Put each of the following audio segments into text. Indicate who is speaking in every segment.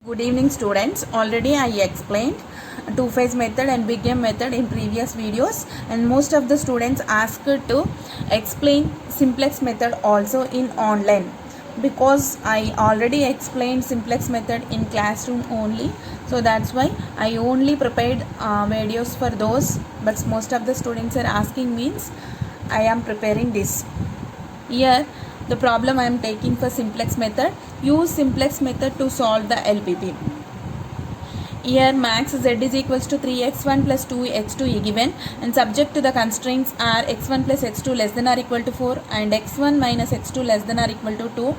Speaker 1: Good evening students. Already I explained two-phase method and big M method in previous videos, and most of the students asked to explain simplex method also in online, because I already explained simplex method in classroom only. So that's why I only prepared videos for those, but most of the students are asking means I am preparing this. Here the problem I am taking for simplex method. Use simplex method to solve the LPP. Here max z is equals to 3x1 plus 2x2 given, and subject to the constraints are x1 plus x2 less than or equal to 4 and x1 minus x2 less than or equal to 2,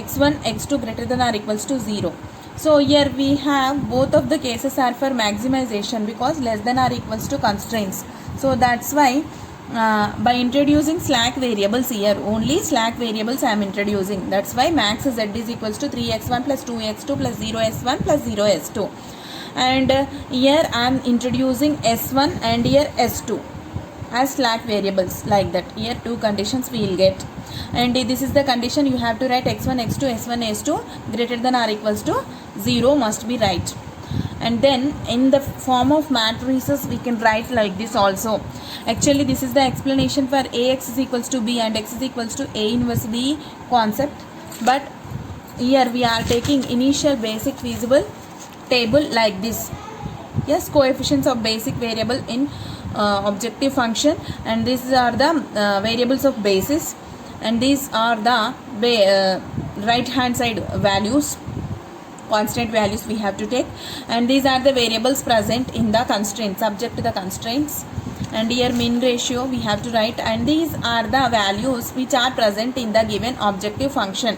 Speaker 1: x1 x2 greater than or equals to 0. So here we have both of the cases are for maximization because less than or equals to constraints. So that's why by introducing slack variables here, only slack variables I am introducing. That's why max z is equals to 3x1 plus 2x2 plus 0s1 plus 0s2, and here I am introducing s1 and here s2 as slack variables, like that. Here two conditions we will get, and this is the condition you have to write x1 x2 s1 s2 greater than or equals to 0 must be right. And then in the form of matrices we can write like this also. Actually this is the explanation for ax is equals to b and x is equals to a inverse b concept, but here we are taking initial basic feasible table like this. Yes, coefficients of basic variable in objective function, and these are the variables of basis, and these are the right hand side values, constant values we have to take, and these are the variables present in the constraints, subject to the constraints. And here mean ratio we have to write, and these are the values which are present in the given objective function,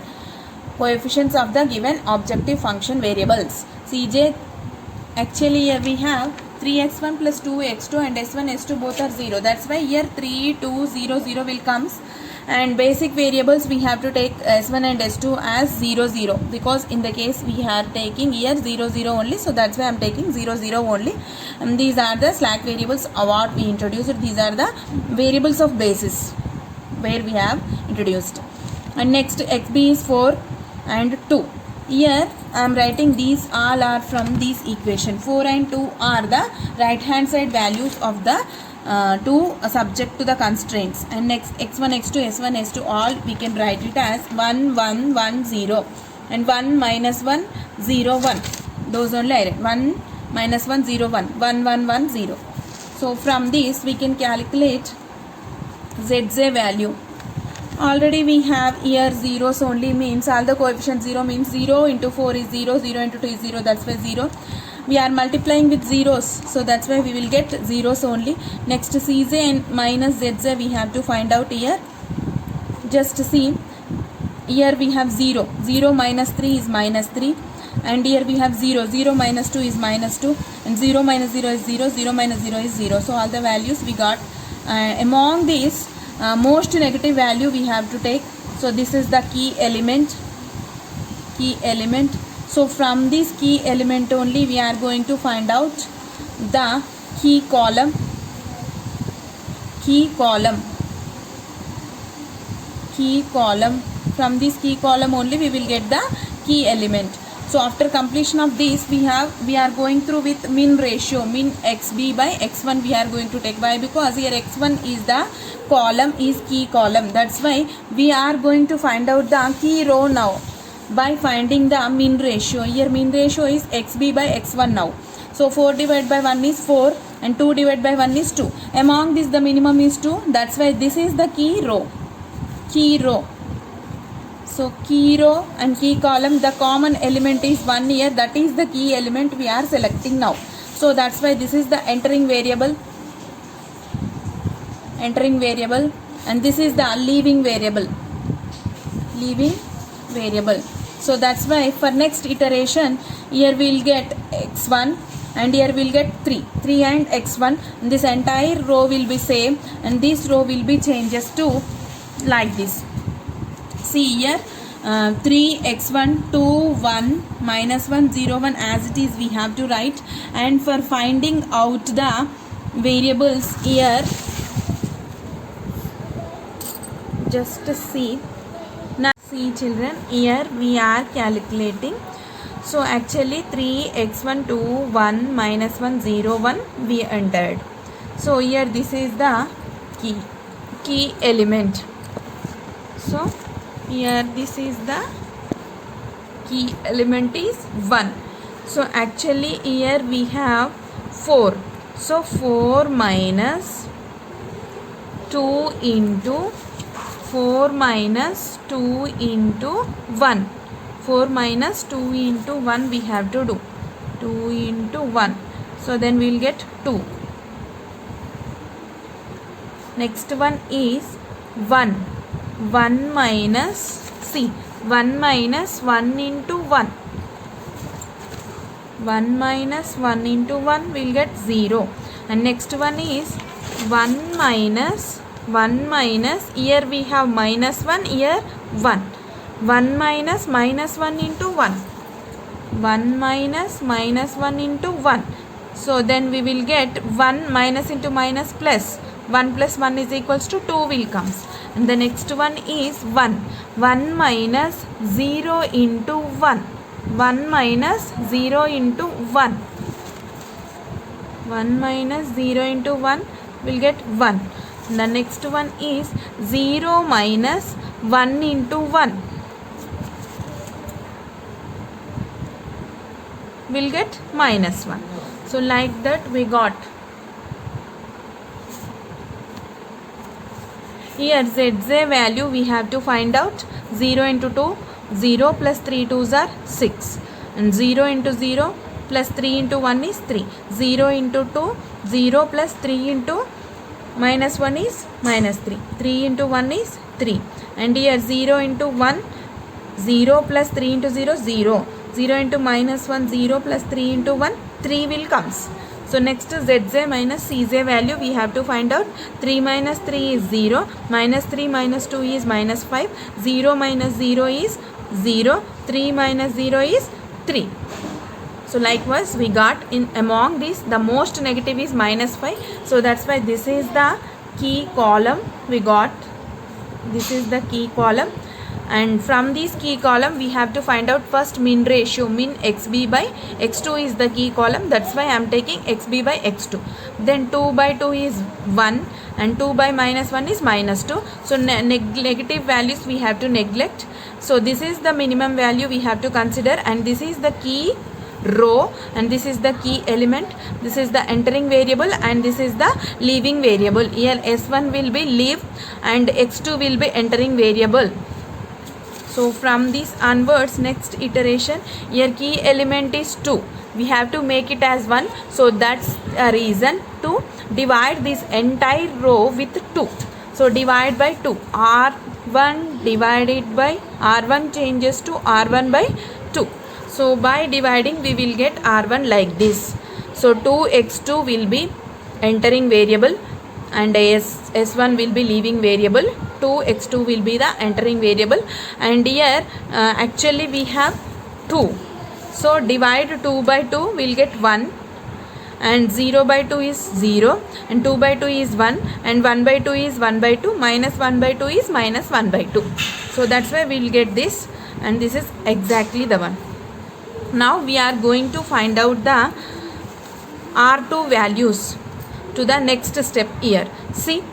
Speaker 1: coefficients of the given objective function variables. Cj, actually here we have 3x1 plus 2x2 and s1 s2 both are 0. That's why here 3 2 0 0 will comes, and basic variables we have to take s1 and s2 as 0 0, because in the case we are taking here 0 0 only, so that's why I am taking 0 0 only. And these are the slack variables what we introduced. These are the variables of basis where we have introduced. And next xb is 4 and 2. Here I am writing these all are from this equation. 4 and 2 are the right hand side values of the two subject to the constraints, and next x1 x2 s1 s2 all we can write it as 1 1 1 0 and 1 minus 1 0 1. Those only I write 1 minus 1 0 1 1 1 1 0. So from this we can calculate zz value. Already we have here zeros only, means all the coefficients 0 means 0 into 4 is 0, 0 into 2 is 0, that's why 0. We are multiplying with zeros, so that's why we will get zeros only. Next cj and minus zz we have to find out here. Just see, here we have 0, 0 minus 3 is minus 3, and here we have 0, 0 minus 2 is minus 2, and 0 minus 0 is 0, 0 minus 0 is 0. So all the values we got. Among these most negative value we have to take, so this is the key element. So from this key element only we are going to find out the key column. From this key column only we will get the key element. So after completion of this we are going through with min ratio, min xb by x1 we are going to take. Why? Because here x1 is the column, is key column, that's why we are going to find out the key row now by finding the min ratio. Here min ratio is xb by x1 now. So 4 divided by 1 is 4 and 2 divided by 1 is 2. Among this the minimum is 2, that's why this is the key row. So key row and key column, the common element is 1 here, that is the key element we are selecting now. So that's why this is the entering variable, and this is the leaving variable. So that's why for next iteration here we will get x1 and here we will get 3 and x1, and this entire row will be same, and this row will be changes to like this. See here 3 x1 2 1 minus 1 0 1 as it is we have to write. And for finding out the variables here, just see. Now see children, here we are calculating So actually 3x1 2 1 minus 1 0 1 we entered. So here this is the key element. So here this is the key element is 1. So actually here we have 4. So 4 minus 2 into 4 minus 2 into 1. 4 minus 2 into 1 we have to do. 2 into 1. So then we will get 2. Next one is 1. 1 minus, see, 1 minus 1 into 1. 1 minus 1 into 1 will get 0. And next one is 1 minus, here we have minus 1, here 1. 1 minus minus 1 into 1. 1 minus minus 1 into 1. So then we will get 1 minus into minus plus. 1 plus 1 is equals to 2 will comes. And the next one is 1. 1 minus 0 into 1. 1 minus 0 into 1. 1 minus 0 into 1 will get 1. The next one is 0 minus 1 into 1 will get minus 1. So like that we got. Here ZZ value we have to find out. 0 into 2, 0 plus 3 2s are 6. And 0 into 0 plus 3 into 1 is 3. 0 into 2, 0 plus 3 into minus 1 is minus 3. 3 into 1 is 3. And here 0 into 1, 0 plus 3 into 0, 0. 0 into minus 1, 0 plus 3 into 1, 3 will comes. So next ZZ minus CZ value we have to find out. 3 minus 3 is 0. Minus 3 minus 2 is minus 5. 0 minus 0 is 0. 3 minus 0 is 3. So likewise we got in among these the most negative is minus 5. So that's why this is the key column we got. This is the key column. And from this key column we have to find out first min ratio. Min xb by x2 is the key column. That's why I am taking xb by x2. Then 2 by 2 is 1 and 2 by minus 1 is minus 2. So negative values we have to neglect. So this is the minimum value we have to consider, and this is the key row, and this is the key element. This is the entering variable and this is the leaving variable. Here S1 will be leave and x2 will be entering variable. So from this onwards, next iteration, here key element is 2. We have to make it as 1. So that's a reason to divide this entire row with 2. So divide by 2. R1 divided by R1 changes to R1 by 2. So by dividing we will get R1 like this. So 2x2 will be entering variable and S1 will be leaving variable. 2x2 will be the entering variable, and here actually we have 2. So divide 2 by 2 will get 1, and 0 by 2 is 0, and 2 by 2 is 1, and 1 by 2 is 1 by 2, minus 1 by 2 is minus 1 by 2. So that's why we will get this, and this is exactly the one. Now we are going to find out the R2 values to the next step here. See,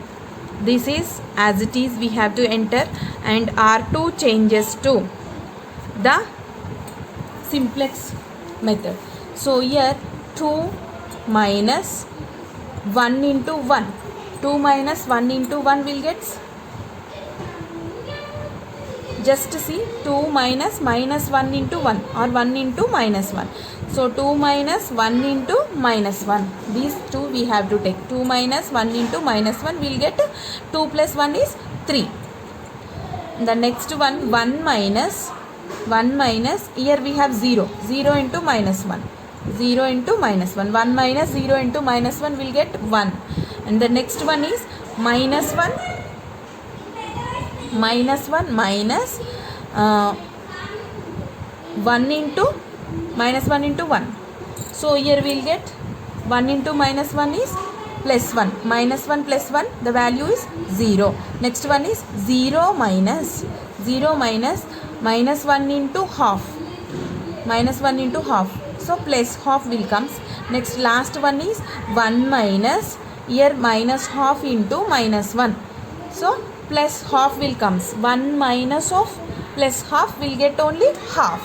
Speaker 1: this is as it is we have to enter, and R2 changes to the simplex method. So here 2 minus 1 into 1. 2 minus 1 into 1 will get, just see, 2 minus minus 1 into 1 or 1 into minus 1. So 2 minus 1 into minus 1. These two we have to take. 2 minus 1 into minus 1 will get 2 plus 1 is 3. The next one, 1 minus, here we have 0. 0 into minus 1. 0 into minus 1. 1 minus 0 into minus 1 will get 1. And the next one is minus 1. Minus 1 minus 1 into minus 1 into 1. So here we will get 1 into minus 1 is plus 1. Minus 1 plus 1, the value is 0. Next one is 0 minus minus 1 into half. minus 1 into half, so plus half will comes. Next last one is 1 minus, here minus half into minus 1, so plus half will comes. 1 minus of plus half will get only half.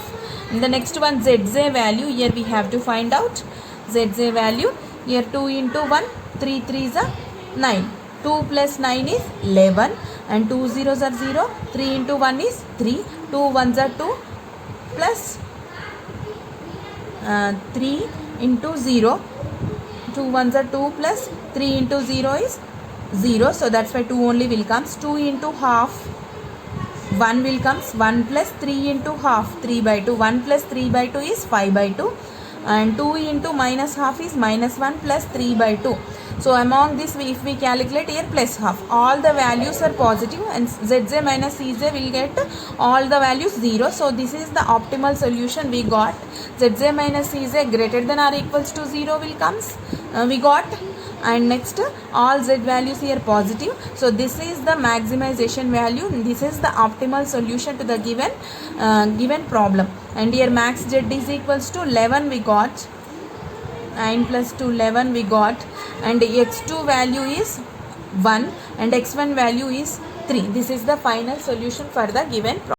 Speaker 1: And the next one zz value, here we have to find out zz value. Here 2 into 1, 3 3s are 9, 2 plus 9 is 11, and 2 zeros are 0, 3 into 1 is 3, 2 1s are 2, plus 3 into 0, 2 1s are 2, plus 3 into 0 is 0, so that's why 2 only will comes. 2 into half, 1 will comes. 1 plus 3 into half, 3 by 2, 1 plus 3 by 2 is 5 by 2, and 2 into minus half is minus 1 plus 3 by 2. So among this, if we calculate here plus half, all the values are positive, and zz minus cj will get all the values 0. So this is the optimal solution we got. Zz minus cj greater than or equals to 0 will comes, we got. And next, all z values here positive, so this is the maximization value. This is the optimal solution to the given problem. And here max z is equals to 11 we got, 9 plus 2 11 we got, and x2 value is 1 and x1 value is 3. This is the final solution for the given problem.